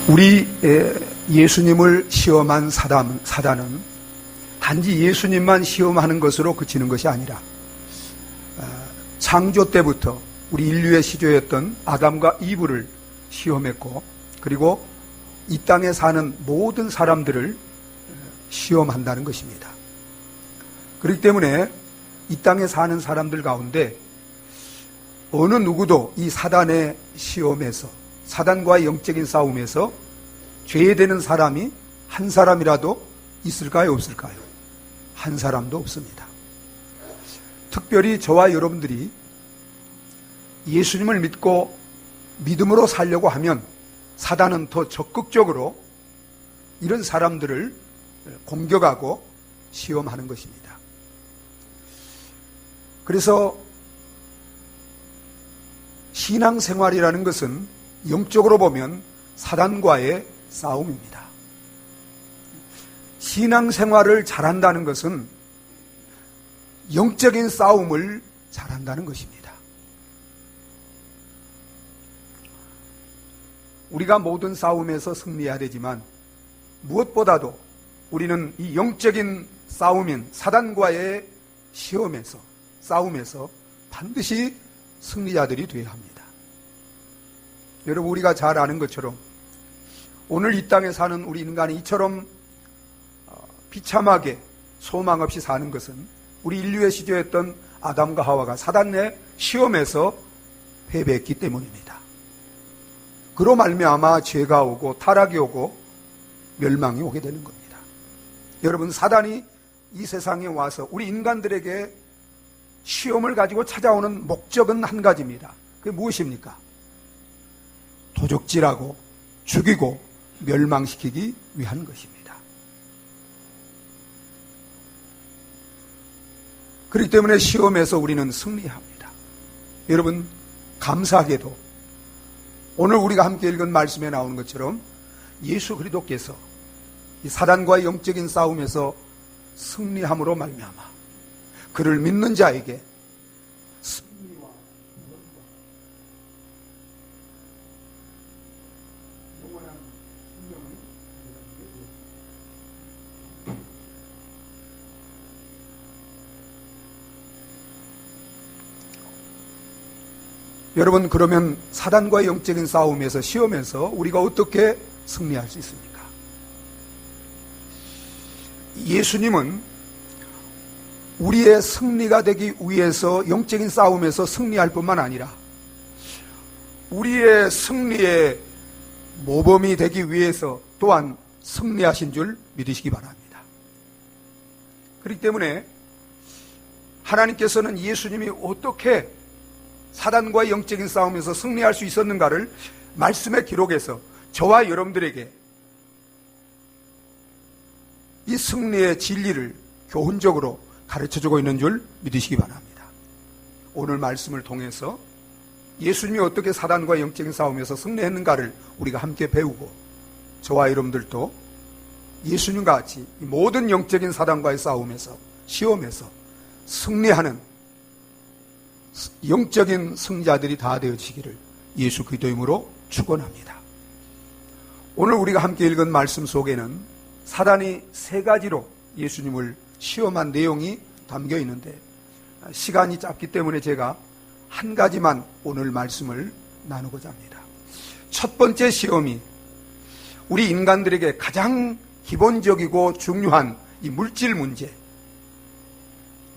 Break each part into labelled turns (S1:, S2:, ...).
S1: 우리 예수님을 시험한 사단은 단지 예수님만 시험하는 것으로 그치는 것이 아니라 창조 때부터 우리 인류의 시조였던 아담과 이브를 시험했고, 그리고 이 땅에 사는 모든 사람들을 시험한다는 것입니다. 그렇기 때문에 이 땅에 사는 사람들 가운데 어느 누구도 이 사단의 시험에서, 사단과의 영적인 싸움에서 죄되는 사람이 한 사람이라도 있을까요, 없을까요? 한 사람도 없습니다. 특별히 저와 여러분들이 예수님을 믿고 믿음으로 살려고 하면 사단은 더 적극적으로 이런 사람들을 공격하고 시험하는 것입니다. 그래서 신앙생활이라는 것은 영적으로 보면 사단과의 싸움입니다. 신앙생활을 잘한다는 것은 영적인 싸움을 잘한다는 것입니다. 우리가 모든 싸움에서 승리해야 되지만 무엇보다도 우리는 이 영적인 싸움인 사단과의 시험에서, 싸움에서 반드시 승리자들이 되어야 합니다. 여러분, 우리가 잘 아는 것처럼 오늘 이 땅에 사는 우리 인간이 이처럼 비참하게 소망 없이 사는 것은 우리 인류의 시조였던 아담과 하와가 사단의 시험에서 패배했기 때문입니다. 그로 말미암아 죄가 오고 타락이 오고 멸망이 오게 되는 겁니다. 여러분, 사단이 이 세상에 와서 우리 인간들에게 시험을 가지고 찾아오는 목적은 한 가지입니다. 그게 무엇입니까? 도적질하고 죽이고 멸망시키기 위한 것입니다. 그렇기 때문에 시험에서 우리는 승리합니다. 여러분, 감사하게도 오늘 우리가 함께 읽은 말씀에 나오는 것처럼 예수 그리스도께서 이 사단과의 영적인 싸움에서 승리함으로 말미암아 그를 믿는 자에게 승리와 영원한 생명을 여러분, 그러면 사단과의 영적인 싸움에서, 시험에서 우리가 어떻게 승리할 수 있습니까? 예수님은 우리의 승리가 되기 위해서 영적인 싸움에서 승리할 뿐만 아니라 우리의 승리의 모범이 되기 위해서 또한 승리하신 줄 믿으시기 바랍니다. 그렇기 때문에 하나님께서는 예수님이 어떻게 사단과의 영적인 싸움에서 승리할 수 있었는가를 말씀의 기록에서 저와 여러분들에게 이 승리의 진리를 교훈적으로 가르쳐주고 있는 줄 믿으시기 바랍니다. 오늘 말씀을 통해서 예수님이 어떻게 사단과의 영적인 싸움에서 승리했는가를 우리가 함께 배우고, 저와 여러분들도 예수님과 같이 모든 영적인 사단과의 싸움에서, 시험에서 승리하는 영적인 승자들이 다 되어지기를 예수 그리스도 이름으로 축원합니다. 오늘 우리가 함께 읽은 말씀 속에는 사단이 세 가지로 예수님을 시험한 내용이 담겨 있는데, 시간이 짧기 때문에 제가 한 가지만 오늘 말씀을 나누고자 합니다. 첫 번째 시험이 우리 인간들에게 가장 기본적이고 중요한 이 물질 문제,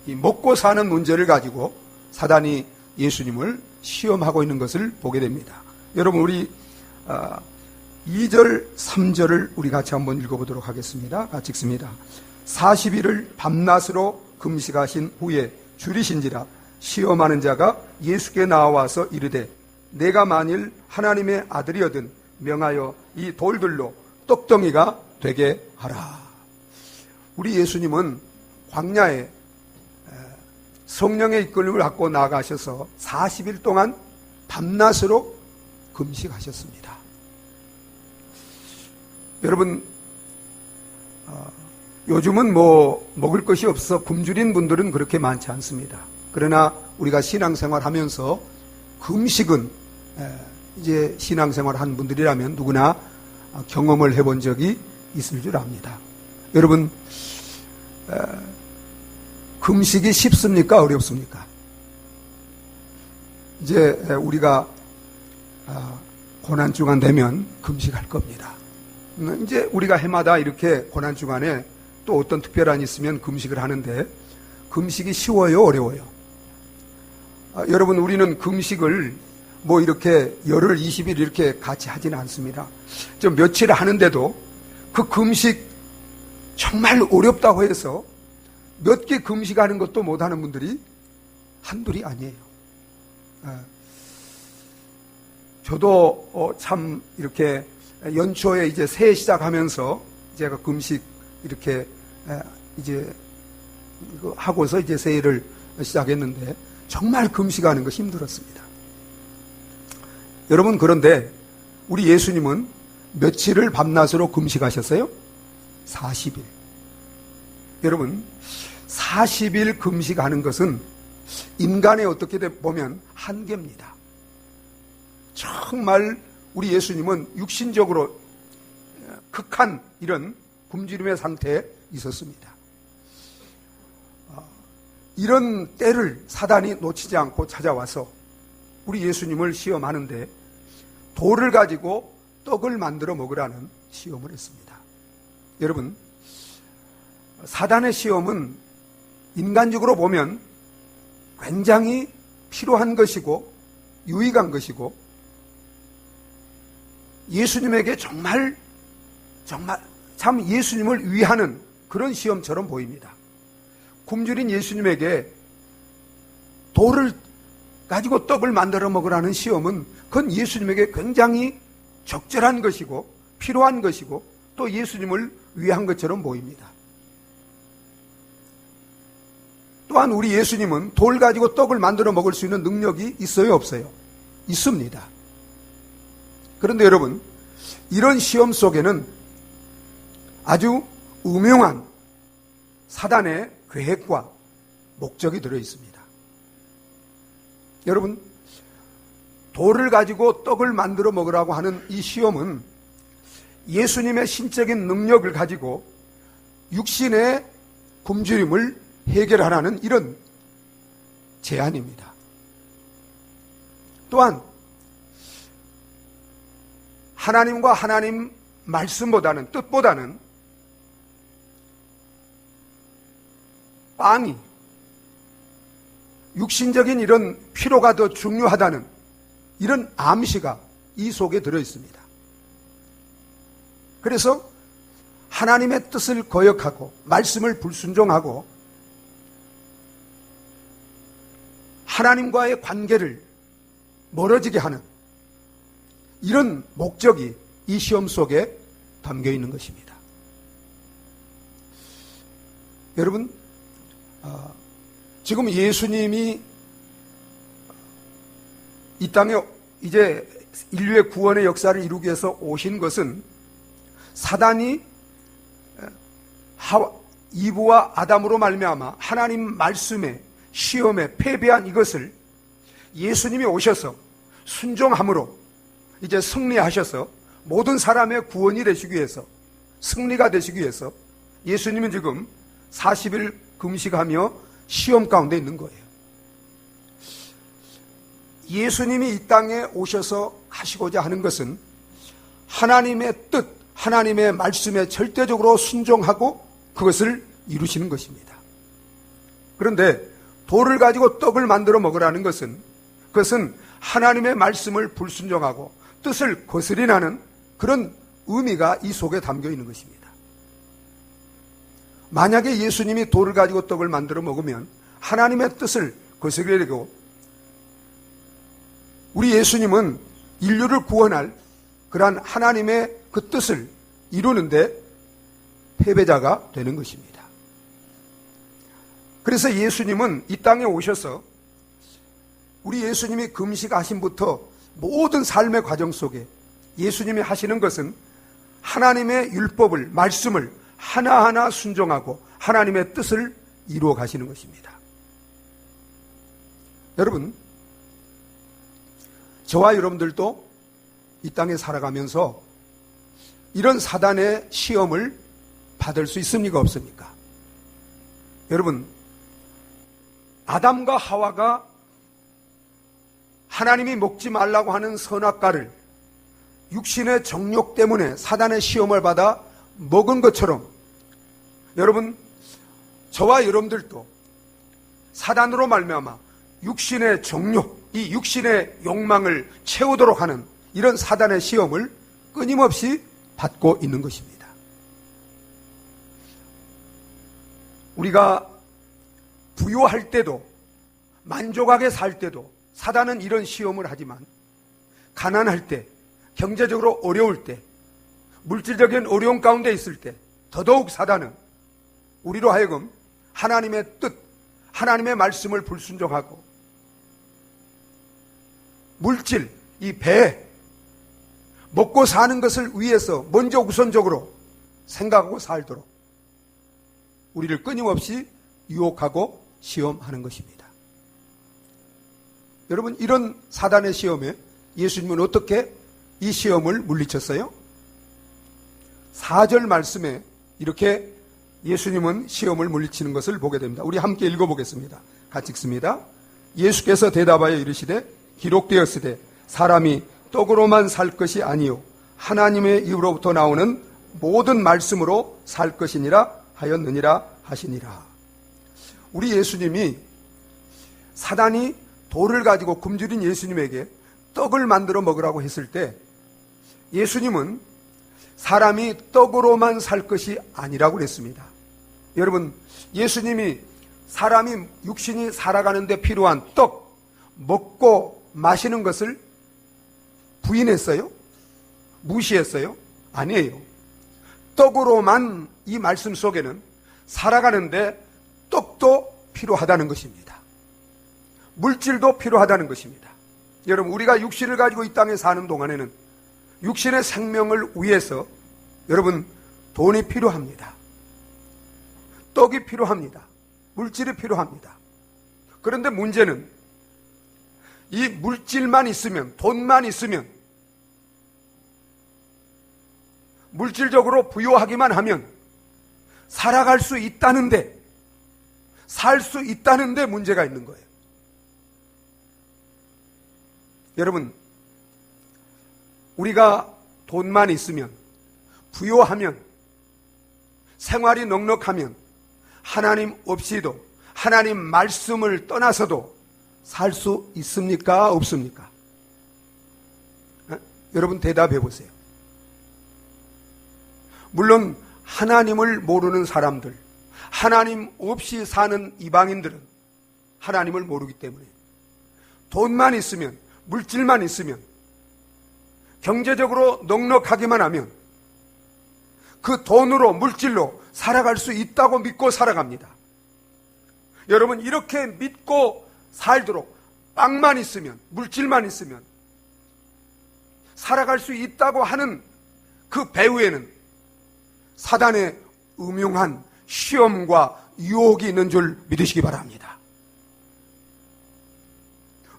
S1: 이 먹고 사는 문제를 가지고 사단이 예수님을 시험하고 있는 것을 보게 됩니다. 여러분, 우리 2절, 3절을 우리 같이 한번 읽어보도록 하겠습니다. 같이 읽습니다. 40일을 밤낮으로 금식하신 후에 줄이신지라 시험하는 자가 예수께 나와서 이르되 내가 만일 하나님의 아들이거든 명하여 이 돌들로 떡덩이가 되게 하라. 우리 예수님은 광야에 성령의 이끌림을 받고 나가셔서 40일 동안 밤낮으로 금식하셨습니다. 여러분, 요즘은 먹을 것이 없어 굶주린 분들은 그렇게 많지 않습니다. 그러나 우리가 신앙생활 하면서 금식은 이제 신앙생활 한 분들이라면 누구나 경험을 해본 적이 있을 줄 압니다. 여러분, 금식이 쉽습니까? 어렵습니까? 이제 우리가 고난주간 되면 금식할 겁니다. 이제 우리가 해마다 이렇게 고난주간에 또 어떤 특별한 있으면 금식을 하는데, 금식이 쉬워요? 어려워요? 여러분, 우리는 금식을 뭐 이렇게 열흘 20일 이렇게 같이 하지는 않습니다. 좀 며칠 하는데도 그 금식 정말 어렵다고 해서 몇 개 금식하는 것도 못하는 분들이 한둘이 아니에요. 저도 참 이렇게 연초에 이제 새해 시작하면서 제가 금식 이렇게 이제 하고서 이제 새해를 시작했는데 정말 금식하는 거 힘들었습니다. 여러분, 그런데 우리 예수님은 며칠을 밤낮으로 금식하셨어요? 40일. 여러분, 40일 금식하는 것은 인간의 어떻게 보면 한계입니다. 정말 우리 예수님은 육신적으로 극한 이런 굶주림의 상태에 있었습니다. 이런 때를 사단이 놓치지 않고 찾아와서 우리 예수님을 시험하는데 돌을 가지고 떡을 만들어 먹으라는 시험을 했습니다. 여러분, 사단의 시험은 인간적으로 보면 굉장히 필요한 것이고 유익한 것이고 예수님에게 정말 참 예수님을 위하는 그런 시험처럼 보입니다. 굶주린 예수님에게 돌을 가지고 떡을 만들어 먹으라는 시험은 그건 예수님에게 굉장히 적절한 것이고 필요한 것이고 또 예수님을 위한 것처럼 보입니다. 또한 우리 예수님은 돌 가지고 떡을 만들어 먹을 수 있는 능력이 있어요, 없어요? 있습니다. 그런데 여러분, 이런 시험 속에는 아주 음흉한 사단의 계획과 목적이 들어 있습니다. 여러분, 돌을 가지고 떡을 만들어 먹으라고 하는 이 시험은 예수님의 신적인 능력을 가지고 육신의 굶주림을 해결하라는 이런 제안입니다. 또한 하나님과 하나님 말씀보다는 뜻보다는 빵이 육신적인 이런 피로가 더 중요하다는 이런 암시가 이 속에 들어 있습니다. 그래서 하나님의 뜻을 거역하고 말씀을 불순종하고 하나님과의 관계를 멀어지게 하는 이런 목적이 이 시험 속에 담겨 있는 것입니다. 여러분, 지금 예수님이 이 땅에 이제 인류의 구원의 역사를 이루기 위해서 오신 것은 사단이 이브와 아담으로 말미암아 하나님 말씀에 시험에 패배한 이것을 예수님이 오셔서 순종함으로 이제 승리하셔서 모든 사람의 구원이 되시기 위해서 승리가 되시기 위해서 예수님은 지금 40일 금식하며 시험 가운데 있는 거예요. 예수님이 이 땅에 오셔서 하시고자 하는 것은 하나님의 뜻, 하나님의 말씀에 절대적으로 순종하고 그것을 이루시는 것입니다. 그런데 돌을 가지고 떡을 만들어 먹으라는 것은 그것은 하나님의 말씀을 불순종하고 뜻을 거스리라는 그런 의미가 이 속에 담겨 있는 것입니다. 만약에 예수님이 돌을 가지고 떡을 만들어 먹으면 하나님의 뜻을 거스르게 되고 우리 예수님은 인류를 구원할 그러한 하나님의 그 뜻을 이루는데 패배자가 되는 것입니다. 그래서 예수님은 이 땅에 오셔서 우리 예수님이 금식하심부터 모든 삶의 과정 속에 예수님이 하시는 것은 하나님의 율법을, 말씀을 하나하나 순종하고 하나님의 뜻을 이루어 가시는 것입니다. 여러분, 저와 여러분들도 이 땅에 살아가면서 이런 사단의 시험을 받을 수 있습니까? 없습니까? 여러분, 아담과 하와가 하나님이 먹지 말라고 하는 선악과를 육신의 정욕 때문에 사단의 시험을 받아 먹은 것처럼 여러분, 저와 여러분들도 사단으로 말미암아 육신의 정욕, 이 육신의 욕망을 채우도록 하는 이런 사단의 시험을 끊임없이 받고 있는 것입니다. 우리가 부유할 때도 만족하게 살 때도 사단은 이런 시험을 하지만 가난할 때, 경제적으로 어려울 때, 물질적인 어려움 가운데 있을 때 더더욱 사단은 우리로 하여금 하나님의 뜻, 하나님의 말씀을 불순종하고 물질, 이 배, 먹고 사는 것을 위해서 먼저 우선적으로 생각하고 살도록 우리를 끊임없이 유혹하고 시험하는 것입니다. 여러분, 이런 사단의 시험에 예수님은 어떻게 이 시험을 물리쳤어요? 4절 말씀에 이렇게 예수님은 시험을 물리치는 것을 보게 됩니다. 우리 함께 읽어보겠습니다. 같이 읽습니다. 예수께서 대답하여 이르시되 기록되었으되 사람이 떡으로만 살 것이 아니요 하나님의 입으로부터 나오는 모든 말씀으로 살 것이니라 하였느니라 하시니라. 우리 예수님이 사단이 돌을 가지고 굶주린 예수님에게 떡을 만들어 먹으라고 했을 때 예수님은 사람이 떡으로만 살 것이 아니라고 그랬습니다. 여러분, 예수님이 사람이 육신이 살아가는 데 필요한 떡, 먹고 마시는 것을 부인했어요? 무시했어요? 아니에요. 떡으로만 이 말씀 속에는 살아가는데 떡도 필요하다는 것입니다. 물질도 필요하다는 것입니다. 여러분, 우리가 육신을 가지고 이 땅에 사는 동안에는 육신의 생명을 위해서 여러분 돈이 필요합니다. 떡이 필요합니다. 물질이 필요합니다. 그런데 문제는 이 물질만 있으면, 돈만 있으면, 물질적으로 부유하기만 하면 살아갈 수 있다는데, 살 수 있다는데 문제가 있는 거예요. 여러분, 우리가 돈만 있으면, 부유하면, 생활이 넉넉하면 하나님 없이도, 하나님 말씀을 떠나서도 살 수 있습니까? 없습니까? 여러분 대답해 보세요. 물론 하나님을 모르는 사람들, 하나님 없이 사는 이방인들은 하나님을 모르기 때문에 돈만 있으면, 물질만 있으면, 경제적으로 넉넉하기만 하면 그 돈으로, 물질로 살아갈 수 있다고 믿고 살아갑니다. 여러분, 이렇게 믿고 살도록 빵만 있으면, 물질만 있으면 살아갈 수 있다고 하는 그 배후에는 사단의 음흉한 시험과 유혹이 있는 줄 믿으시기 바랍니다.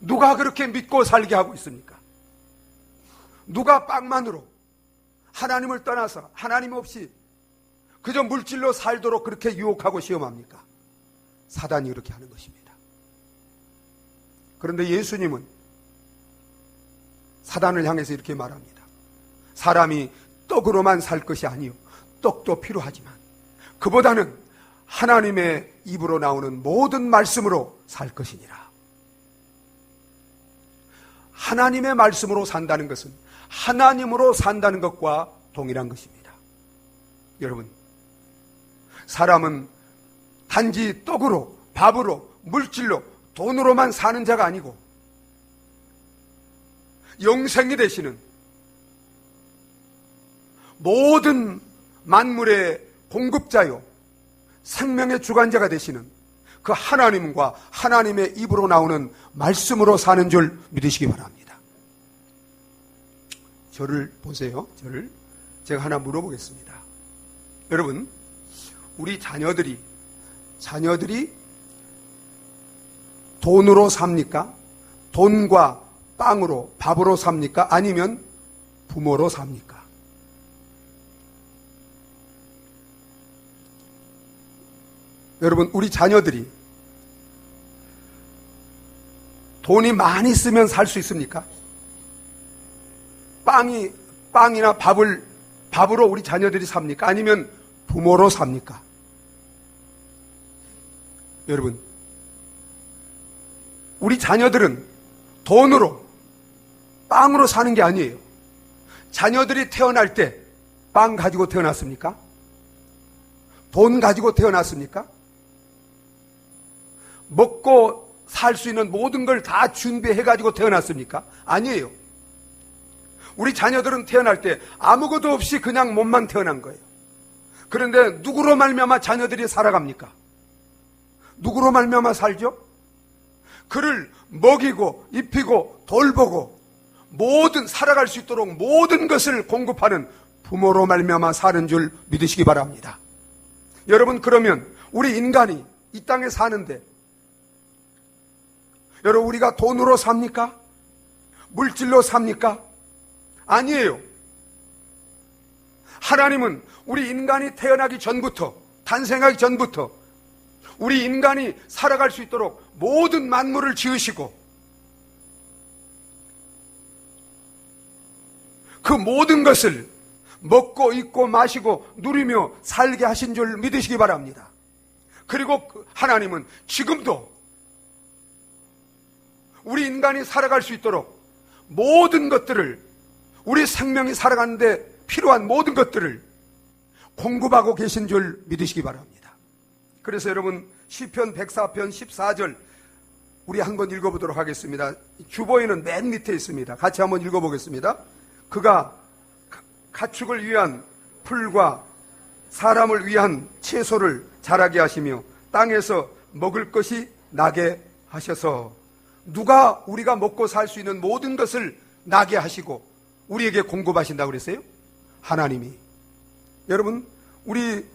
S1: 누가 그렇게 믿고 살게 하고 있습니까? 누가 빵만으로 하나님을 떠나서 하나님 없이 그저 물질로 살도록 그렇게 유혹하고 시험합니까? 사단이 그렇게 하는 것입니다. 그런데 예수님은 사단을 향해서 이렇게 말합니다. 사람이 떡으로만 살 것이 아니요 떡도 필요하지만 그보다는 하나님의 입으로 나오는 모든 말씀으로 살 것이니라. 하나님의 말씀으로 산다는 것은 하나님으로 산다는 것과 동일한 것입니다. 여러분, 사람은 단지 떡으로, 밥으로, 물질로, 돈으로만 사는 자가 아니고 영생이 되시는 모든 만물의 공급자요 생명의 주관자가 되시는 그 하나님과 하나님의 입으로 나오는 말씀으로 사는 줄 믿으시기 바랍니다. 저를 보세요. 저를 제가 하나 물어보겠습니다. 여러분, 우리 자녀들이 돈으로 삽니까? 돈과 빵으로, 밥으로 삽니까? 아니면 부모로 삽니까? 여러분, 우리 자녀들이 돈이 많이 쓰면 살 수 있습니까? 빵이나 밥으로 우리 자녀들이 삽니까? 아니면 부모로 삽니까? 여러분, 우리 자녀들은 돈으로, 빵으로 사는 게 아니에요. 자녀들이 태어날 때 빵 가지고 태어났습니까? 돈 가지고 태어났습니까? 먹고 살 수 있는 모든 걸 다 준비해 가지고 태어났습니까? 아니에요. 우리 자녀들은 태어날 때 아무것도 없이 그냥 몸만 태어난 거예요. 그런데 누구로 말미암아 자녀들이 살아갑니까? 누구로 말미암아 살죠? 그를 먹이고 입히고 돌보고 모든 살아갈 수 있도록 모든 것을 공급하는 부모로 말미암아 사는 줄 믿으시기 바랍니다. 여러분, 그러면 우리 인간이 이 땅에 사는데 여러분, 우리가 돈으로 삽니까? 물질로 삽니까? 아니에요. 하나님은 우리 인간이 태어나기 전부터, 탄생하기 전부터 우리 인간이 살아갈 수 있도록 모든 만물을 지으시고 그 모든 것을 먹고 입고 마시고 누리며 살게 하신 줄 믿으시기 바랍니다. 그리고 하나님은 지금도 우리 인간이 살아갈 수 있도록 모든 것들을, 우리 생명이 살아가는데 필요한 모든 것들을 공급하고 계신 줄 믿으시기 바랍니다. 그래서 여러분, 시편 104편 14절 우리 한번 읽어보도록 하겠습니다. 주보에는 맨 밑에 있습니다. 같이 한번 읽어보겠습니다. 그가 가축을 위한 풀과 사람을 위한 채소를 자라게 하시며 땅에서 먹을 것이 나게 하셔서, 누가 우리가 먹고 살 수 있는 모든 것을 나게 하시고 우리에게 공급하신다고 그랬어요? 하나님이. 여러분, 우리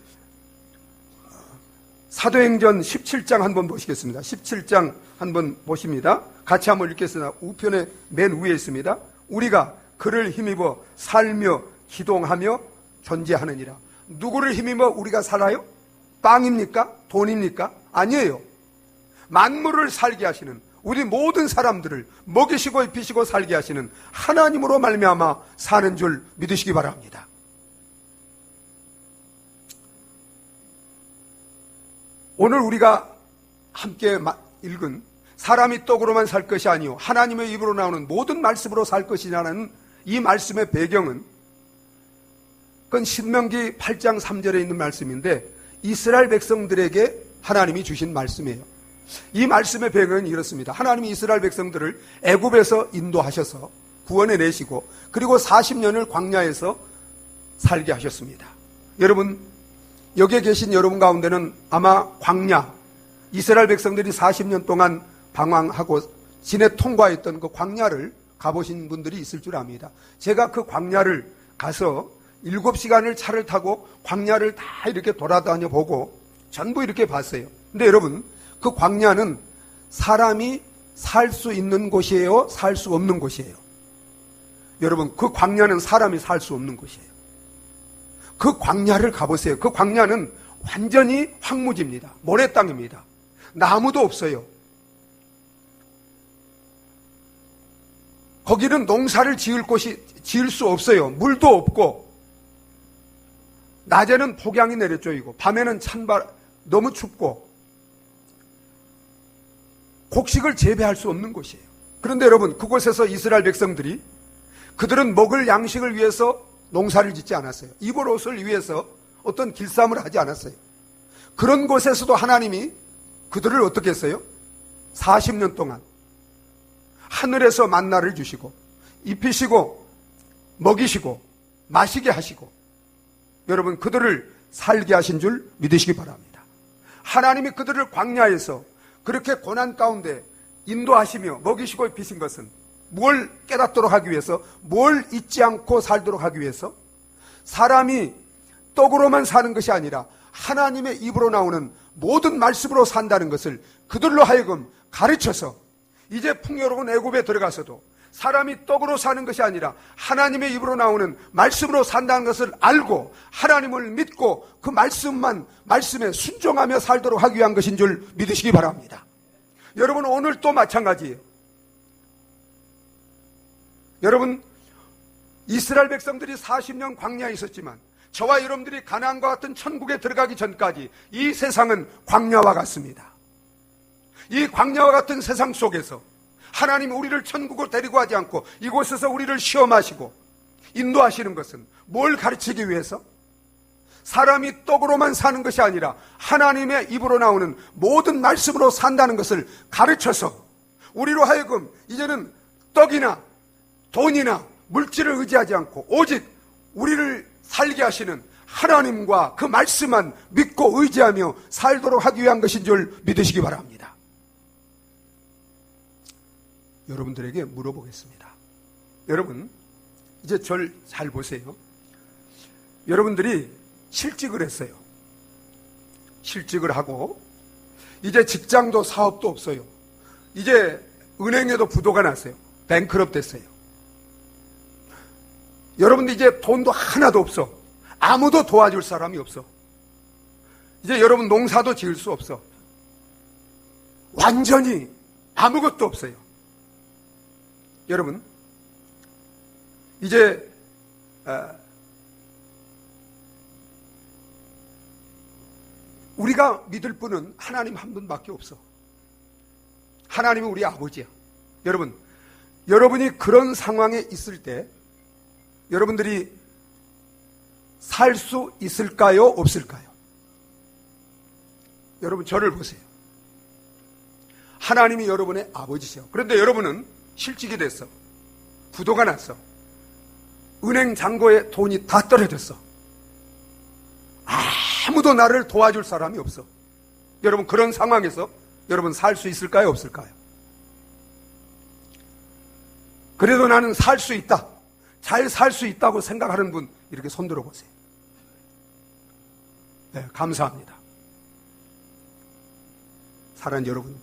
S1: 사도행전 17장 한번 보시겠습니다. 17장 한번 보십니다. 같이 한번 읽겠습니다. 우편의 맨 위에 있습니다. 우리가 그를 힘입어 살며 기동하며 존재하느니라. 누구를 힘입어 우리가 살아요? 빵입니까? 돈입니까? 아니에요. 만물을 살게 하시는, 우리 모든 사람들을 먹이시고 입히시고 살게 하시는 하나님으로 말미암아 사는 줄 믿으시기 바랍니다. 오늘 우리가 함께 읽은 사람이 떡으로만 살 것이 아니요 하나님의 입으로 나오는 모든 말씀으로 살 것이라는 이 말씀의 배경은, 그건 신명기 8장 3절에 있는 말씀인데 이스라엘 백성들에게 하나님이 주신 말씀이에요. 이 말씀의 배경은 이렇습니다. 하나님이 이스라엘 백성들을 애굽에서 인도하셔서 구원해 내시고 그리고 40년을 광야에서 살게 하셨습니다. 여러분, 여기에 계신 여러분 가운데는 아마 광야, 이스라엘 백성들이 40년 동안 방황하고 지내 통과했던 그 광야를 가보신 분들이 있을 줄 압니다. 제가 그 광야를 가서 7시간을 차를 타고 광야를 다 이렇게 돌아다녀 보고 전부 이렇게 봤어요. 근데 여러분, 그 광야는 사람이 살 수 있는 곳이에요? 살 수 없는 곳이에요? 여러분, 그 광야는 사람이 살 수 없는 곳이에요. 그 광야를 가보세요. 그 광야는 완전히 황무지입니다. 모래 땅입니다. 나무도 없어요. 거기는 농사를 지을 수 없어요. 물도 없고, 낮에는 폭양이 내려쪼이고 밤에는 너무 춥고 곡식을 재배할 수 없는 곳이에요. 그런데 여러분, 그곳에서 이스라엘 백성들이, 그들은 먹을 양식을 위해서 농사를 짓지 않았어요. 입을 옷을 위해서 어떤 길쌈을 하지 않았어요. 그런 곳에서도 하나님이 그들을 어떻게 했어요? 40년 동안 하늘에서 만나를 주시고 입히시고 먹이시고 마시게 하시고, 여러분, 그들을 살게 하신 줄 믿으시기 바랍니다. 하나님이 그들을 광야에서 그렇게 고난 가운데 인도하시며 먹이시고 입히신 것은 뭘 깨닫도록 하기 위해서, 뭘 잊지 않고 살도록 하기 위해서, 사람이 떡으로만 사는 것이 아니라 하나님의 입으로 나오는 모든 말씀으로 산다는 것을 그들로 하여금 가르쳐서 이제 풍요로운 애굽에 들어가서도 사람이 떡으로 사는 것이 아니라 하나님의 입으로 나오는 말씀으로 산다는 것을 알고 하나님을 믿고 그 말씀에 순종하며 살도록 하기 위한 것인 줄 믿으시기 바랍니다. 여러분, 오늘 또 마찬가지예요. 여러분, 이스라엘 백성들이 40년 광야에 있었지만 저와 여러분들이 가나안과 같은 천국에 들어가기 전까지 이 세상은 광야와 같습니다. 이 광야와 같은 세상 속에서 하나님이 우리를 천국으로 데리고 가지 않고 이곳에서 우리를 시험하시고 인도하시는 것은 뭘 가르치기 위해서? 사람이 떡으로만 사는 것이 아니라 하나님의 입으로 나오는 모든 말씀으로 산다는 것을 가르쳐서 우리로 하여금 이제는 떡이나 돈이나 물질을 의지하지 않고 오직 우리를 살게 하시는 하나님과 그 말씀만 믿고 의지하며 살도록 하기 위한 것인 줄 믿으시기 바랍니다. 여러분들에게 물어보겠습니다. 여러분, 이제 저를 잘 보세요. 여러분들이 실직을 했어요. 실직을 하고 이제 직장도 사업도 없어요. 이제 은행에도 부도가 났어요. 뱅크럽 됐어요. 여러분들 이제 돈도 하나도 없어. 아무도 도와줄 사람이 없어. 이제 여러분 농사도 지을 수 없어. 완전히 아무것도 없어요. 여러분, 이제 우리가 믿을 분은 하나님 한 분밖에 없어. 하나님은 우리 아버지야. 여러분, 여러분이 그런 상황에 있을 때 여러분들이 살 수 있을까요? 없을까요? 여러분, 저를 보세요. 하나님이 여러분의 아버지시요. 그런데 여러분은 실직이 됐어. 부도가 났어. 은행 잔고에 돈이 다 떨어졌어. 아무도 나를 도와줄 사람이 없어. 여러분, 그런 상황에서 여러분 살 수 있을까요? 없을까요? 그래도 나는 살 수 있다. 잘 살 수 있다고 생각하는 분 이렇게 손 들어보세요. 네, 감사합니다. 사랑하는 여러분,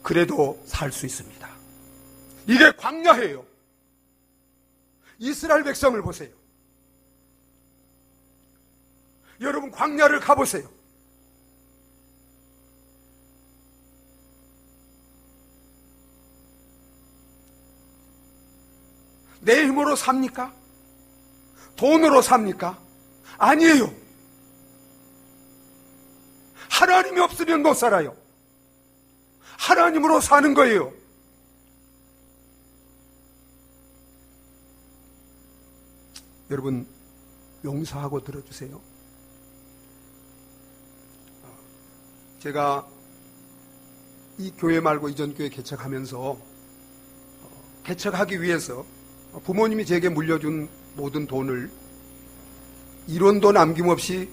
S1: 그래도 살 수 있습니다. 이게 광야예요. 이스라엘 백성을 보세요. 여러분, 광야를 가보세요. 내 힘으로 삽니까? 돈으로 삽니까? 아니에요. 하나님이 없으면 못 살아요. 하나님으로 사는 거예요. 여러분, 용서하고 들어주세요. 제가 이 교회 말고 이전 교회 개척하면서 개척하기 위해서 부모님이 제게 물려준 모든 돈을 1원도 남김없이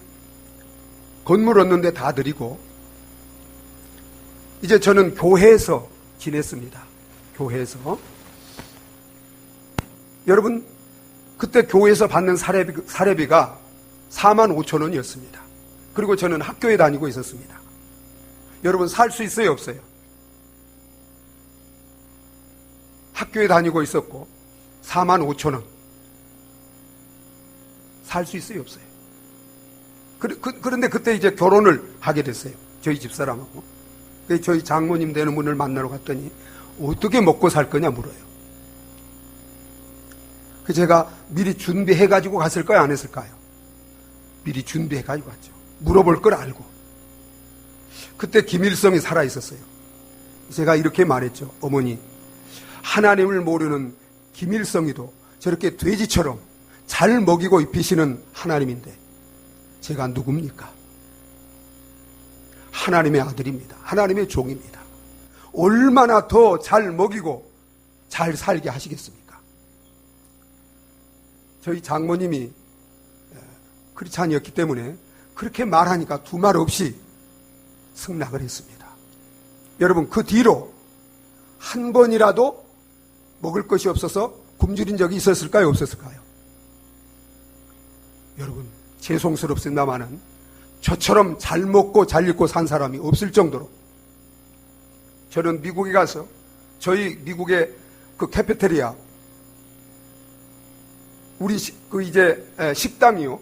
S1: 건물 얻는데 다 드리고 이제 저는 교회에서 지냈습니다. 교회에서. 여러분, 그때 교회에서 받는 사례비가 45,000원이었습니다. 그리고 저는 학교에 다니고 있었습니다. 여러분, 살 수 있어요, 없어요? 학교에 다니고 있었고 45,000원 살 수 있어요, 없어요? 그런데 그때 이제 결혼을 하게 됐어요. 저희 집사람하고. 저희 장모님 되는 분을 만나러 갔더니 어떻게 먹고 살 거냐 물어요. 제가 미리 준비해가지고 갔을까요, 안 했을까요? 미리 준비해가지고 갔죠. 물어볼 걸 알고. 그때 김일성이 살아있었어요. 제가 이렇게 말했죠. 어머니, 하나님을 모르는 김일성이도 저렇게 돼지처럼 잘 먹이고 입히시는 하나님인데 제가 누굽니까? 하나님의 아들입니다. 하나님의 종입니다. 얼마나 더 잘 먹이고 잘 살게 하시겠습니까? 저희 장모님이 크리스찬이었기 때문에 그렇게 말하니까 두말 없이 승낙을 했습니다. 여러분, 그 뒤로 한 번이라도 먹을 것이 없어서 굶주린 적이 있었을까요, 없었을까요? 여러분, 죄송스럽습니다마는 저처럼 잘 먹고 잘 입고 산 사람이 없을 정도로 저는 미국에 가서 저희 미국의 그 카페테리아, 우리 이제 식당이요,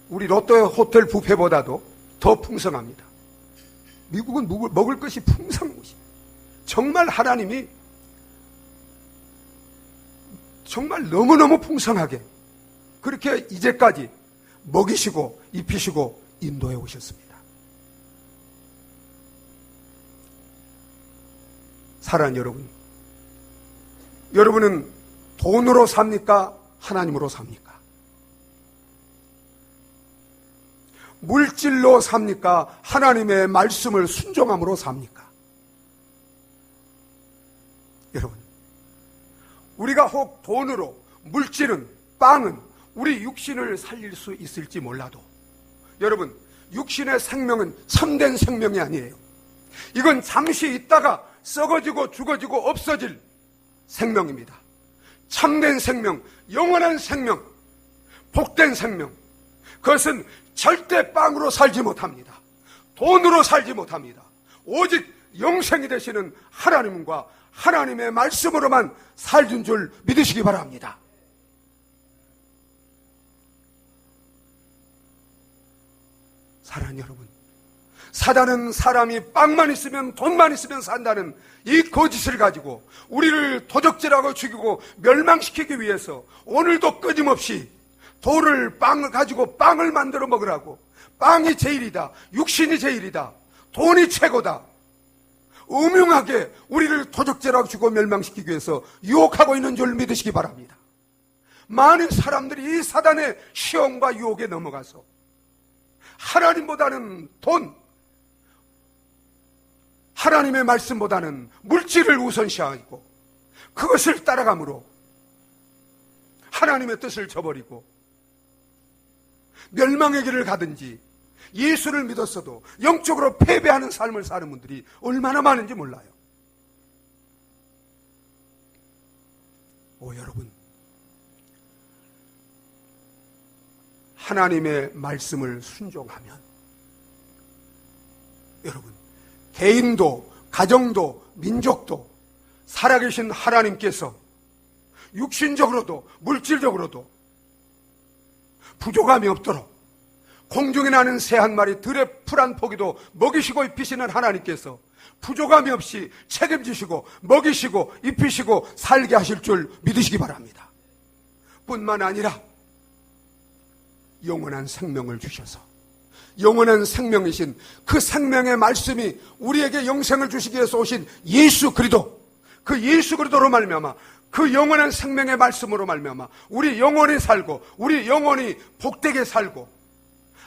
S1: 우리 롯데 호텔 뷔페보다도 더 풍성합니다. 미국은 먹을 것이 풍성한 곳이. 정말 하나님이 정말 너무너무 풍성하게 그렇게 이제까지 먹이시고 입히시고 인도해 오셨습니다. 사랑하는 여러분, 여러분은 돈으로 삽니까? 하나님으로 삽니까? 물질로 삽니까? 하나님의 말씀을 순종함으로 삽니까? 여러분, 우리가 혹 돈으로, 물질은, 빵은 우리 육신을 살릴 수 있을지 몰라도, 여러분, 육신의 생명은 참된 생명이 아니에요. 이건 잠시 있다가 썩어지고 죽어지고 없어질 생명입니다. 참된 생명, 영원한 생명, 복된 생명, 그것은 절대 빵으로 살지 못합니다. 돈으로 살지 못합니다. 오직 영생이 되시는 하나님과 하나님의 말씀으로만 살던 줄 믿으시기 바랍니다. 사랑하는 여러분, 사단은 사람이 빵만 있으면, 돈만 있으면 산다는 이 거짓을 가지고 우리를 도적질하고 죽이고 멸망시키기 위해서 오늘도 끊임없이 돌을, 빵을 가지고 빵을 만들어 먹으라고, 빵이 제일이다, 육신이 제일이다, 돈이 최고다, 음흉하게 우리를 도적질하고 죽이고 멸망시키기 위해서 유혹하고 있는 줄 믿으시기 바랍니다. 많은 사람들이 이 사단의 시험과 유혹에 넘어가서 하나님보다는 돈, 하나님의 말씀보다는 물질을 우선시하고 그것을 따라감으로 하나님의 뜻을 저버리고 멸망의 길을 가든지 예수를 믿었어도 영적으로 패배하는 삶을 사는 분들이 얼마나 많은지 몰라요. 여러분, 하나님의 말씀을 순종하면 여러분, 개인도 가정도 민족도 살아계신 하나님께서 육신적으로도 물질적으로도 부족함이 없도록 공중에 나는 새 한 마리 들의 풀 한 포기도 먹이시고 입히시는 하나님께서 부족함이 없이 책임지시고 먹이시고 입히시고 살게 하실 줄 믿으시기 바랍니다. 뿐만 아니라 영원한 생명을 주셔서 영원한 생명이신 그 생명의 말씀이 우리에게 영생을 주시기 위해서 오신 예수 그리스도, 그 예수 그리스도로 말미암아 그 영원한 생명의 말씀으로 말미암아 우리 영원히 살고 우리 영원히 복되게 살고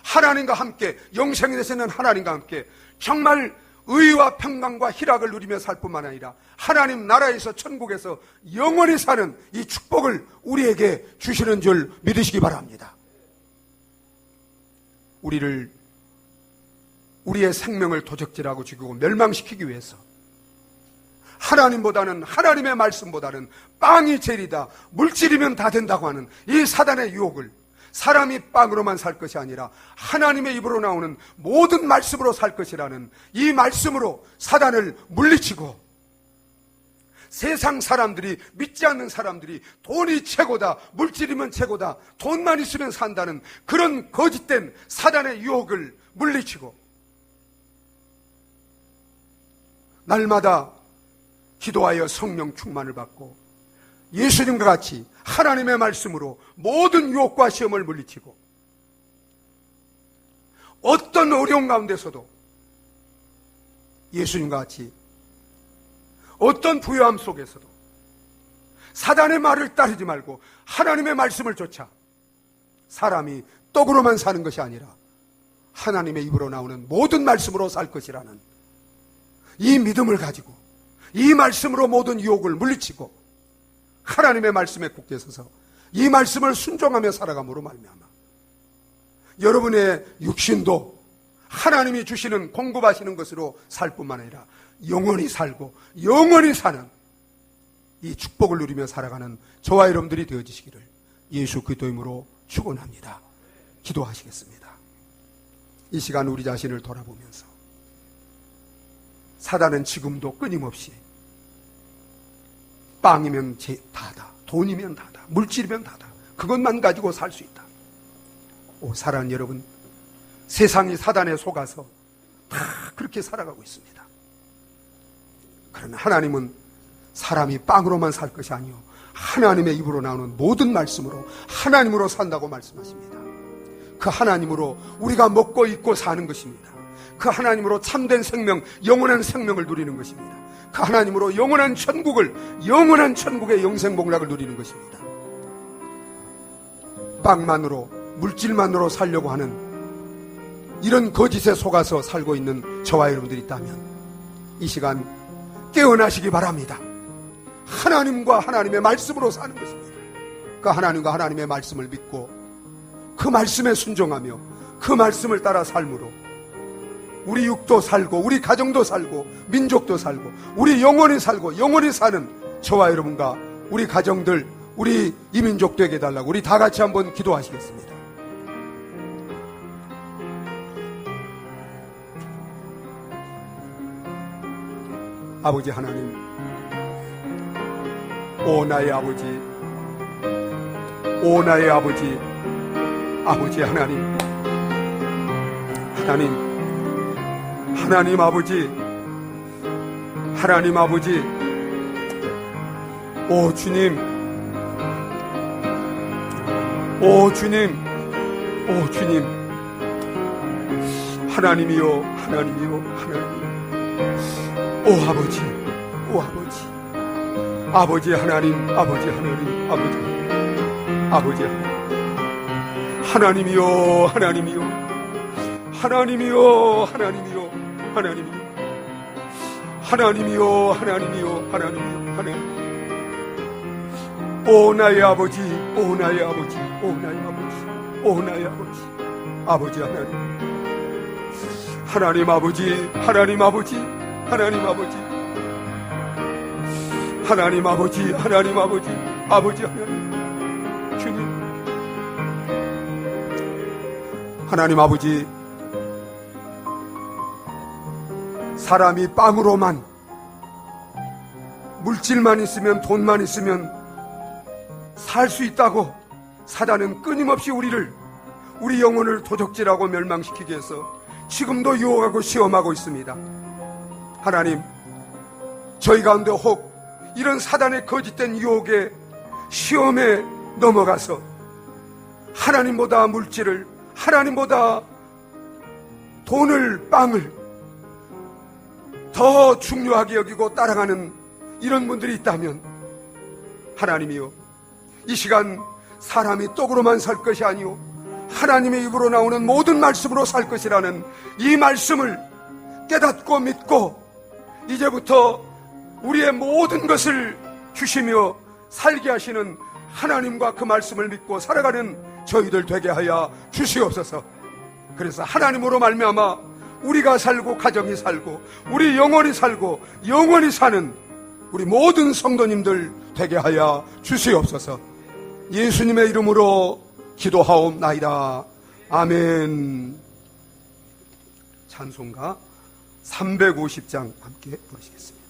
S1: 하나님과 함께 영생이 되시는 하나님과 함께 정말 의와 평강과 희락을 누리며 살 뿐만 아니라 하나님 나라에서 천국에서 영원히 사는 이 축복을 우리에게 주시는 줄 믿으시기 바랍니다. 우리의 생명을 도적질하고 죽이고 멸망시키기 위해서 하나님보다는, 하나님의 말씀보다는 빵이 제일이다, 물질이면 다 된다고 하는 이 사단의 유혹을 사람이 빵으로만 살 것이 아니라 하나님의 입으로 나오는 모든 말씀으로 살 것이라는 이 말씀으로 사단을 물리치고 세상 사람들이, 믿지 않는 사람들이 돈이 최고다, 물질이면 최고다, 돈만 있으면 산다는 그런 거짓된 사단의 유혹을 물리치고 날마다 기도하여 성령 충만을 받고 예수님과 같이 하나님의 말씀으로 모든 유혹과 시험을 물리치고 어떤 어려운 가운데서도 예수님과 같이 어떤 부요함 속에서도 사단의 말을 따르지 말고 하나님의 말씀을 쫓아 사람이 떡으로만 사는 것이 아니라 하나님의 입으로 나오는 모든 말씀으로 살 것이라는 이 믿음을 가지고 이 말씀으로 모든 유혹을 물리치고 하나님의 말씀에 굳게 서서 이 말씀을 순종하며 살아감으로 말미암아 여러분의 육신도 하나님이 주시는 공급하시는 것으로 살 뿐만 아니라 영원히 살고 영원히 사는 이 축복을 누리며 살아가는 저와 여러분들이 되어지시기를 예수 그리스도 이름으로 축원합니다. 기도하시겠습니다. 이 시간 우리 자신을 돌아보면서 사단은 지금도 끊임없이 빵이면 다다, 돈이면 다다, 물질이면 다다, 그것만 가지고 살 수 있다. 사랑하는 여러분, 세상이 사단에 속아서 다 그렇게 살아가고 있습니다. 그러나 하나님은 사람이 빵으로만 살 것이 아니요 하나님의 입으로 나오는 모든 말씀으로 하나님으로 산다고 말씀하십니다. 그 하나님으로 우리가 먹고 입고 사는 것입니다. 그 하나님으로 참된 생명, 영원한 생명을 누리는 것입니다. 그 하나님으로 영원한 천국의 영생복락을 누리는 것입니다. 빵만으로, 물질만으로 살려고 하는 이런 거짓에 속아서 살고 있는 저와 여러분들이 있다면 이 시간 깨어나시기 바랍니다. 하나님과 하나님의 말씀으로 사는 것입니다. 그 하나님과 하나님의 말씀을 믿고 그 말씀에 순종하며 그 말씀을 따라 삶으로 우리 육도 살고 우리 가정도 살고 민족도 살고 우리 영원히 살고 영원히 사는 저와 여러분과 우리 가정들, 우리 이민족 되게 해달라고 우리 다 같이 한번 기도하시겠습니다. 아버지 하나님, 오 나의 아버지, 오 나의 아버지, 아버지 하나님, 하나님 아버지, 하나님 아버지, 오 주님, 오 주님, 오 주님, 하나님이요, 하나님이요, 하나님, 오 아버지, 오 아버지, 아버지 하나님, 아버지 하나님, 아버지 하나님, 아버지 하나님, 하나님이요, 하나님이요, 하나님이요, 하나님이요, 하나님이요, 하나님이요, 하나님이요, 하나님이요, 하나님. 오 나의 아버지, 오 나의 아버지, 오 나의 아버지, 오 나의 아버지, 아버지 하나님, 하나님 아버지, 하나님 아버지, 하나님 아버지, 하나님 아버지, 하나님 아버지, 아버지 하나님, 주님, 하나님 아버지, 사람이 빵으로만, 물질만 있으면, 돈만 있으면 살 수 있다고 사단은 끊임없이 우리 영혼을 도적질하고 멸망시키기 위해서 지금도 유혹하고 시험하고 있습니다. 하나님, 저희 가운데 혹 이런 사단의 거짓된 유혹에 시험에 넘어가서 하나님보다 물질을, 하나님보다 돈을, 빵을 더 중요하게 여기고 따라가는 이런 분들이 있다면 하나님이요, 이 시간 사람이 떡으로만 살 것이 아니오 하나님의 입으로 나오는 모든 말씀으로 살 것이라는 이 말씀을 깨닫고 믿고 이제부터 우리의 모든 것을 주시며 살게 하시는 하나님과 그 말씀을 믿고 살아가는 저희들 되게 하여 주시옵소서. 그래서 하나님으로 말미암아 우리가 살고 가정이 살고 우리 영원히 살고 영원히 사는 우리 모든 성도님들 되게 하여 주시옵소서. 예수님의 이름으로 기도하옵나이다. 아멘. 찬송가 350장 함께 부르시겠습니다.